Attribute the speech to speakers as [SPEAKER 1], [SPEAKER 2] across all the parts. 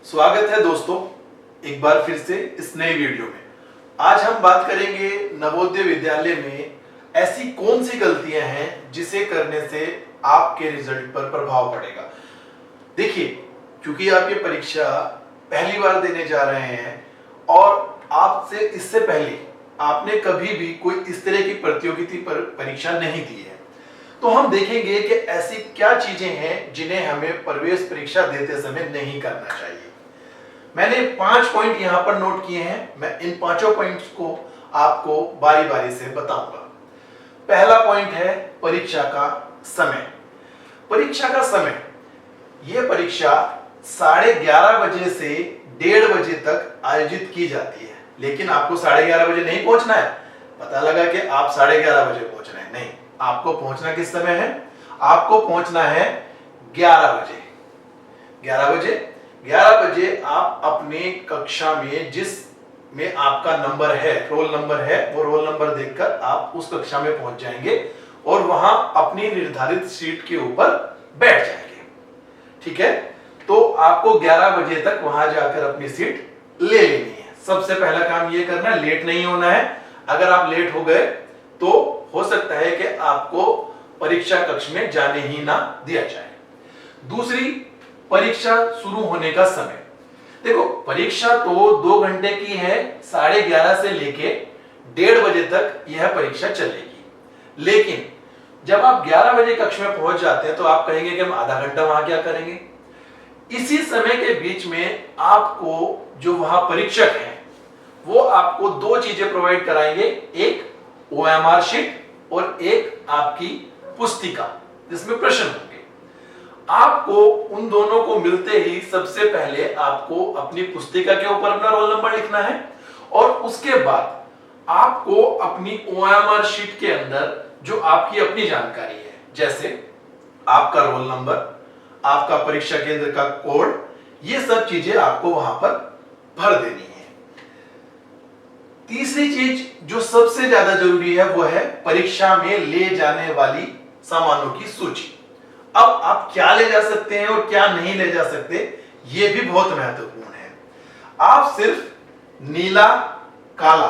[SPEAKER 1] स्वागत है दोस्तों एक बार फिर से इस नए वीडियो में। आज हम बात करेंगे नवोदय विद्यालय में ऐसी कौन सी गलतियां हैं जिसे करने से आपके रिजल्ट पर प्रभाव पड़ेगा। देखिए, क्योंकि आप ये परीक्षा पहली बार देने जा रहे हैं और आपसे इससे पहले आपने कभी भी कोई इस तरह की प्रतियोगिता पर परीक्षा नहीं दी है, तो हम देखेंगे कि ऐसी क्या चीजें हैं जिन्हें हमें प्रवेश परीक्षा देते समय नहीं करना चाहिए। मैंने 5 पॉइंट यहां पर नोट किए हैं। मैं इन 5 पॉइंट्स को आपको बारी बारी से बताऊंगा। पहला पॉइंट है परीक्षा का समय। परीक्षा का समय, यह परीक्षा 11:30 बजे से 1:30 बजे तक आयोजित की जाती है, लेकिन आपको 11:30 बजे नहीं पहुंचना है। पता लगा कि आप 11:30 बजे पहुंच रहे हैं, नहीं, आपको पहुंचना किस समय है? आपको पहुंचना है 11 बजे। 11 बजे आप अपने कक्षा में जिस में आपका नंबर है, रोल नंबर है, वो रोल नंबर देखकर आप उस कक्षा में पहुंच जाएंगे और वहां अपनी निर्धारित सीट के ऊपर बैठ जाएंगे। ठीक है, तो आपको 11 बजे तक वहां जाकर अपनी सीट ले लेनी है। सबसे पहला काम ये करना है, लेट नहीं होना है। अगर आप लेट हो गए तो हो सकता है कि आपको परीक्षा कक्ष में जाने ही ना दिया जाए। दूसरी, परीक्षा शुरू होने का समय। देखो, परीक्षा तो 2 घंटे की है, 11:30 से लेके 1:30 बजे तक यह परीक्षा चलेगी। लेकिन जब आप 11 बजे कक्ष में पहुंच जाते हैं तो आप कहेंगे कि हम आधा घंटा वहां क्या करेंगे। इसी समय के बीच में आपको जो वहां परीक्षक हैं वो आपको 2 चीजें प्रोवाइड कराएंगे, एक OMR शीट और एक आपकी पुस्तिका जिसमें प्रश्न होंगे। आपको उन दोनों को मिलते ही सबसे पहले आपको अपनी पुस्तिका के ऊपर अपना रोल नंबर लिखना है और उसके बाद आपको अपनी OMR शीट के अंदर जो आपकी अपनी जानकारी है, जैसे आपका रोल नंबर, आपका परीक्षा केंद्र का कोड, ये सब चीजें आपको वहां पर भर देनी है। तीसरी चीज जो सबसे ज्यादा जरूरी है वो है परीक्षा में ले जाने वाली सामानों की सूची। अब आप क्या ले जा सकते हैं और क्या नहीं ले जा सकते, यह भी बहुत महत्वपूर्ण है। आप सिर्फ नीला काला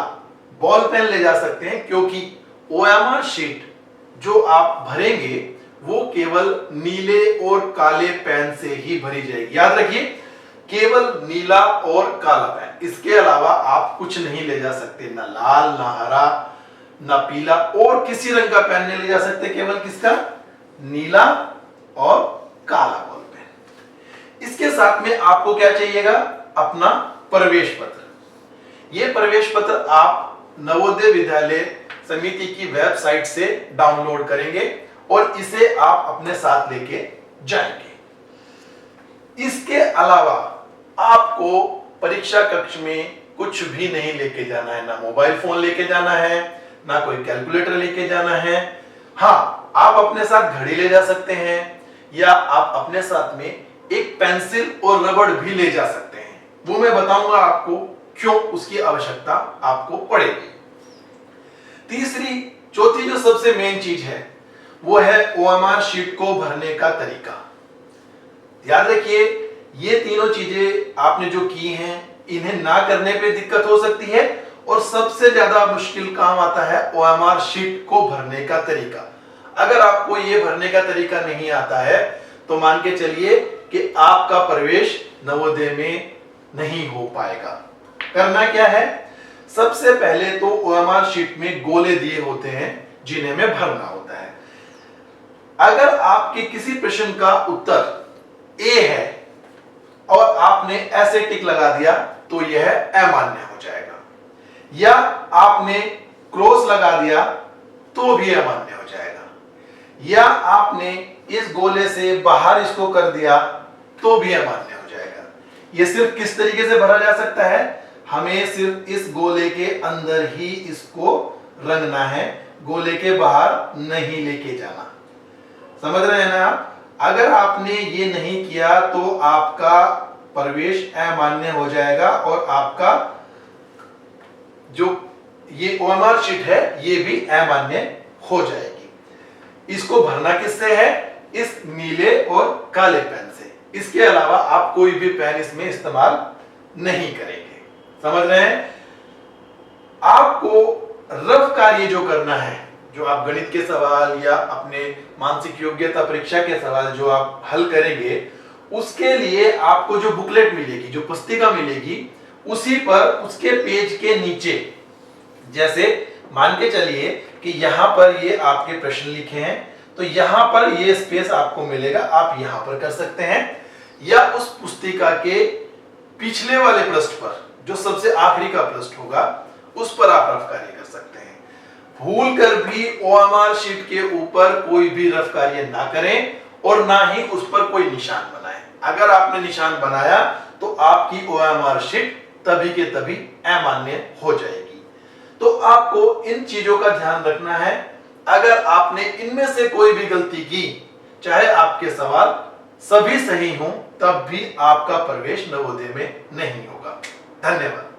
[SPEAKER 1] बॉल पेन ले जा सकते हैं, क्योंकि OMR शीट जो आप भरेंगे वो केवल नीले और काले पेन से ही भरी जाएगी। याद रखिए, केवल नीला और काला पेन, इसके अलावा आप कुछ नहीं ले जा सकते, ना लाल, ना हरा, ना पीला, और किसी रंग का पेन नहीं ले जा सकते, केवल किसका? नीला और काला बॉल पेन। इसके साथ में आपको क्या चाहिएगा? अपना प्रवेश पत्र। यह प्रवेश पत्र आप नवोदय विद्यालय समिति की वेबसाइट से डाउनलोड करेंगे और इसे आप अपने साथ लेके जाएंगे। इसके अलावा आपको परीक्षा कक्ष में कुछ भी नहीं लेके जाना है, ना मोबाइल फोन लेके जाना है, ना कोई कैलकुलेटर लेके जाना है। हाँ, आप अपने साथ घड़ी ले जा सकते हैं या आप अपने साथ में एक पेंसिल और रबड़ भी ले जा सकते हैं। वो मैं बताऊंगा आपको क्यों उसकी आवश्यकता आपको पड़ेगी। चौथी जो सबसे मेन चीज है वो है OMR शीट को भरने का तरीका। याद रखिए, ये तीनों चीजें आपने जो की हैं, इन्हें ना करने पे दिक्कत हो सकती है और सबसे ज्यादा मुश्किल काम आता है OMR शीट को भरने का तरीका। अगर आपको ये भरने का तरीका नहीं आता है तो मान के चलिए कि आपका प्रवेश नवोदय में नहीं हो पाएगा। करना क्या है? सबसे पहले तो OMR शीट में गोले दिए होते हैं जिन्हें में भरना होता है। अगर आपके किसी प्रश्न का उत्तर A है और आपने ऐसे टिक लगा दिया तो यह अमान्य हो जाएगा, या आपने क्रॉस लगा दिया तो भी अमान्य हो जाएगा, या आपने इस गोले से बाहर इसको कर दिया तो भी अमान्य हो जाएगा। यह सिर्फ किस तरीके से भरा जा सकता है? हमें सिर्फ इस गोले के अंदर ही इसको रंगना है, गोले के बाहर नहीं लेके जाना। समझ रहे हैं ना आप? अगर आपने ये नहीं किया तो आपका प्रवेश अमान्य हो जाएगा और आपका जो ये OMR शीट है ये भी अमान्य हो जाएगी। इसको भरना किससे है? इस नीले और काले पेन से। इसके अलावा आप कोई भी पेन इसमें इस्तेमाल नहीं करेंगे। समझ रहे हैं? आपको रफ कार्य जो करना है, जो आप गणित के सवाल या अपने मानसिक योग्यता परीक्षा के सवाल जो आप हल करेंगे, उसके लिए आपको जो बुकलेट मिलेगी, जो पुस्तिका मिलेगी, उसी पर उसके पेज के नीचे, जैसे मान के चलिए कि यहां पर ये आपके प्रश्न लिखे हैं, तो यहां पर ये स्पेस आपको मिलेगा, आप यहां पर कर सकते हैं, या उस पुस्तिका के पिछले वाले पृष्ठ पर, जो सबसे आखिरी का पृष्ठ होगा, उस पर आप रफ कार्य कर सकते हैं। भूल कर भी OMR शीट के ऊपर कोई भी रफ कार्य ना करें और ना ही उस पर कोई निशान बनाएं। अगर आपने निशान बनाया तो आपकी OMR शीट तभी के तभी अमान्य हो जाएगी। तो आपको इन चीजों का ध्यान रखना है। अगर आपने इनमें से कोई भी गलती की, चाहे आपके सवाल सभी सही हों, तब भी आपका प्रवेश नवोदय में नहीं होगा। धन्यवाद।